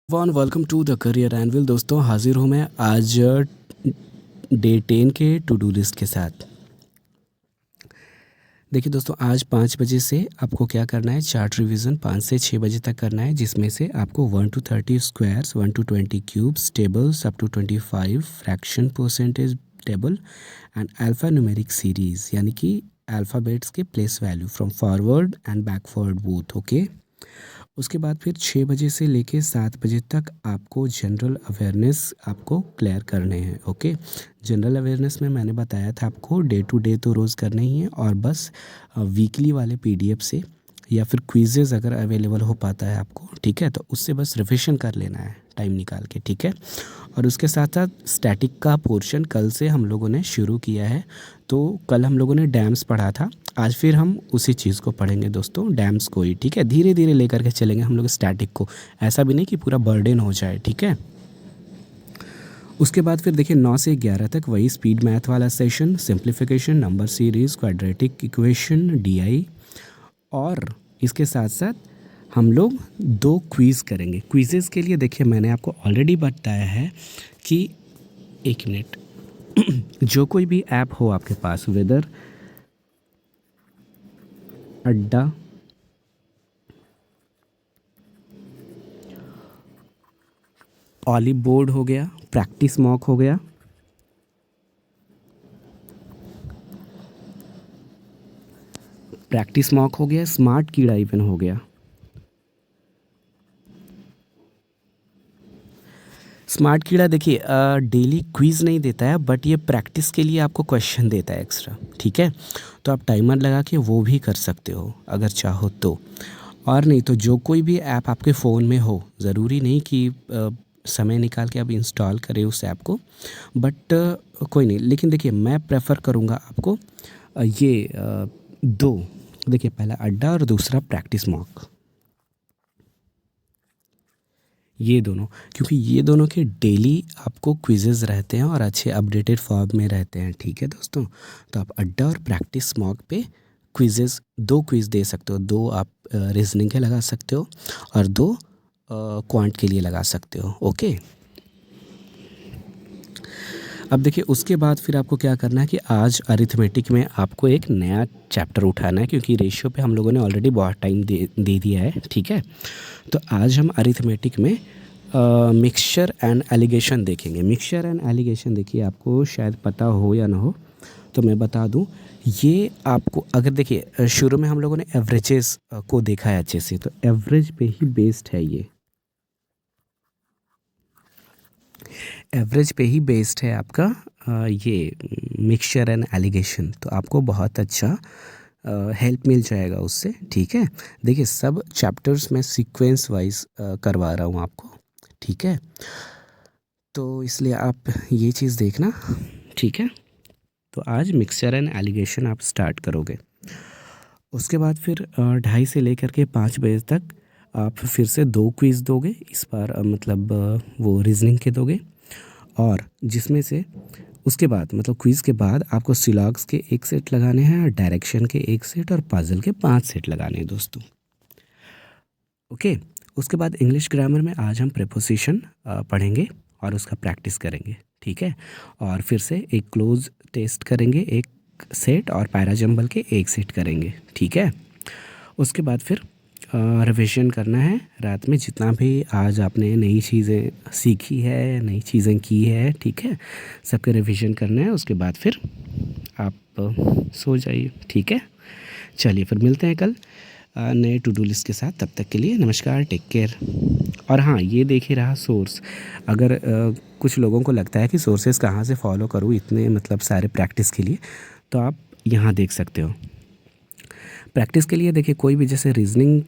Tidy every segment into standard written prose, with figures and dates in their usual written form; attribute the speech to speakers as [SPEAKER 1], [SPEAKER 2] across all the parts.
[SPEAKER 1] One welcome to the career anvil. दोस्तों हाजिर हूँ मैं आज डे 10 के टू डू लिस्ट के साथ। देखिए दोस्तों, आज 5 बजे से आपको क्या करना है, चार्ट रिवीजन 5 से 6 बजे तक करना है, जिसमें से आपको 1 to 30 squares, 1 to 20 cubes, tables up to 25, fraction percentage table and alpha numeric series, यानी कि अल्फ़ाबेट्स के place value from forward and backward both. Okay. उसके बाद फिर 6 बजे से लेके 7 बजे तक आपको जनरल अवेयरनेस आपको क्लियर करने हैं। ओके। जनरल अवेयरनेस में मैंने बताया था आपको डे टू डे तो रोज़ करने ही है, और बस वीकली वाले पीडीएफ से या फिर क्विज़ेज़ अगर अवेलेबल हो पाता है आपको, ठीक है, तो उससे बस रिविजन कर लेना है टाइम निकाल के, ठीक है। और उसके साथ साथ स्टैटिक का पोर्शन कल से हम लोगों ने शुरू किया है। तो कल हम लोगों ने डैम्स पढ़ा था, आज फिर हम उसी चीज़ को पढ़ेंगे दोस्तों, डैम्स को ही, ठीक है। धीरे धीरे लेकर के चलेंगे हम लोग स्टैटिक को, ऐसा भी नहीं कि पूरा बर्डन हो जाए, ठीक है। उसके बाद फिर देखिए 9 से 11 तक वही स्पीड मैथ वाला session, simplification, number series, quadratic equation, DI, और इसके साथ साथ हम लोग 2 क्विज़ करेंगे। क्विज़ेज़ के लिए देखिए मैंने आपको ऑलरेडी बताया है कि एक मिनट जो कोई भी ऐप हो आपके पास, वेदर अड्डा, ऑलिव बोर्ड हो गया, प्रैक्टिस मॉक हो गया, प्रैक्टिस मॉक हो गया, स्मार्ट कीड़ा इवन हो गया। स्मार्ट कीड़ा देखिए डेली क्विज़ नहीं देता है, बट ये प्रैक्टिस के लिए आपको क्वेश्चन देता है एक्स्ट्रा, ठीक है। तो आप टाइमर लगा के वो भी कर सकते हो अगर चाहो तो, और नहीं तो जो कोई भी ऐप आपके फ़ोन में हो, ज़रूरी नहीं कि समय निकाल के आप इंस्टॉल करें उस ऐप को, बट कोई नहीं। लेकिन देखिए मैं प्रेफर करूँगा आपको ये दो, देखिए पहला अड्डा और दूसरा प्रैक्टिस मॉक, ये दोनों, क्योंकि ये दोनों के डेली आपको क्विज़ेज़ रहते हैं और अच्छे अपडेटेड फॉर्म में रहते हैं, ठीक है दोस्तों। तो आप अड्डा और प्रैक्टिस मॉक पे क्विज़ेज़, 2 क्विज़ दे सकते हो, 2 आप रीजनिंग के लगा सकते हो और 2 क्वांट के लिए लगा सकते हो। ओके। अब देखिए उसके बाद फिर आपको क्या करना है कि आज अरिथमेटिक में आपको एक नया चैप्टर उठाना है, क्योंकि रेशियो पे हम लोगों ने ऑलरेडी बहुत टाइम दे दिया है, ठीक है। तो आज हम अरिथमेटिक में मिक्सचर एंड एलिगेशन देखेंगे। मिक्सचर एंड एलिगेशन देखिए आपको शायद पता हो या ना हो, तो मैं बता दूं, ये आपको अगर देखिए शुरू में हम लोगों ने एवरेजेस को देखा है अच्छे से, तो एवरेज पे ही बेस्ड है ये, एवरेज पे ही बेस्ड है आपका ये मिक्सचर एंड एलिगेशन। तो आपको बहुत अच्छा हेल्प मिल जाएगा उससे, ठीक है। देखिए सब चैप्टर्स में सीक्वेंस वाइज करवा रहा हूँ आपको, ठीक है। तो इसलिए आप ये चीज़ देखना, ठीक है। तो आज मिक्सचर एंड एलिगेशन आप स्टार्ट करोगे। उसके बाद फिर 2:30 से लेकर के 5 बजे तक आप फिर से 2 क्विज़ दोगे, इस बार मतलब वो रीजनिंग के दोगे, और जिसमें से उसके बाद मतलब क्विज़ के बाद आपको सिलॉग्स के 1 सेट लगाने हैं, और डायरेक्शन के 1 सेट, और पजल के 5 सेट लगाने हैं दोस्तों। ओके। उसके बाद इंग्लिश ग्रामर में आज हम प्रेपोजिशन पढ़ेंगे और उसका प्रैक्टिस करेंगे, ठीक है। और फिर से एक क्लोज टेस्ट करेंगे 1 सेट, और पैराजंबल के 1 सेट करेंगे, ठीक है। उसके बाद फिर रिविज़न करना है रात में, जितना भी आज आपने नई चीज़ें सीखी है, नई चीज़ें की है, ठीक है, सबके रिविज़न करना है। उसके बाद फिर आप सो जाइए, ठीक है। चलिए फिर मिलते हैं कल नए टू डू लिस्ट के साथ। तब तक के लिए नमस्कार, टेक केयर। और हाँ, ये देख ही रहा सोर्स, अगर कुछ लोगों को लगता है कि सोर्सेज कहाँ से फॉलो करूँ इतने मतलब सारे प्रैक्टिस के लिए, तो आप यहाँ देख सकते हो। प्रैक्टिस के लिए देखिए कोई भी, जैसे रीजनिंग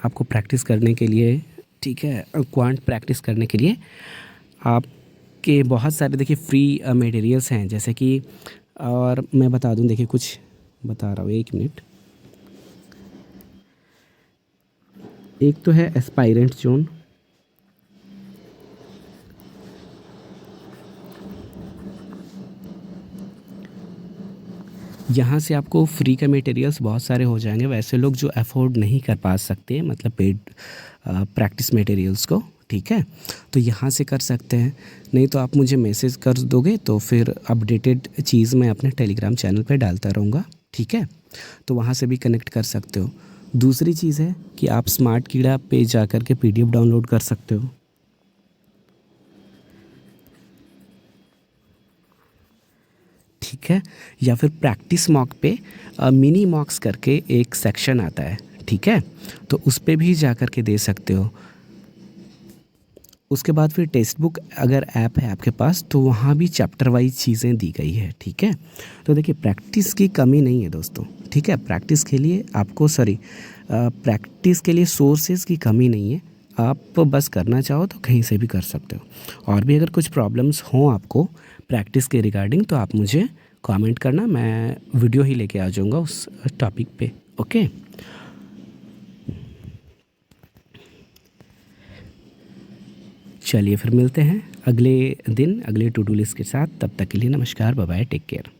[SPEAKER 1] आपको प्रैक्टिस करने के लिए, ठीक है, क्वांट प्रैक्टिस करने के लिए आपके बहुत सारे देखिए फ्री मटेरियल्स हैं, जैसे कि, और मैं बता दूं, देखिए कुछ बता रहा हूँ, 1 मिनट। एक तो है एस्पायरेंट जोन, यहाँ से आपको फ्री के मटेरियल्स बहुत सारे हो जाएंगे। वैसे लोग जो अफोर्ड नहीं कर पा सकते मतलब पेड प्रैक्टिस मटेरियल्स को, ठीक है, तो यहाँ से कर सकते हैं। नहीं तो आप मुझे मैसेज कर दोगे तो फिर अपडेटेड चीज़ मैं अपने टेलीग्राम चैनल पे डालता रहूँगा, ठीक है, तो वहाँ से भी कनेक्ट कर सकते हो। दूसरी चीज़ है कि आप स्मार्ट कीड़ा पे जा कर के PDF डाउनलोड कर सकते हो, ठीक है, या फिर प्रैक्टिस मॉक पे मिनी मॉक्स करके एक सेक्शन आता है, ठीक है, तो उस पे भी जा कर के दे सकते हो। उसके बाद फिर टेक्स्ट बुक अगर ऐप है आपके पास तो वहाँ भी चैप्टर वाइज चीज़ें दी गई है, ठीक है। तो देखिए प्रैक्टिस की कमी नहीं है दोस्तों, ठीक है, प्रैक्टिस के लिए आपको प्रैक्टिस के लिए सोर्सेज की कमी नहीं है। आप बस करना चाहो तो कहीं से भी कर सकते हो। और भी अगर कुछ प्रॉब्लम्स हों आपको प्रैक्टिस के रिगार्डिंग तो आप मुझे कमेंट करना, मैं वीडियो ही लेके आ जाऊँगा उस टॉपिक पे, ओके। चलिए फिर मिलते हैं अगले दिन अगले टू डू लिस्ट के साथ। तब तक के लिए नमस्कार, बाय बाय, टेक केयर।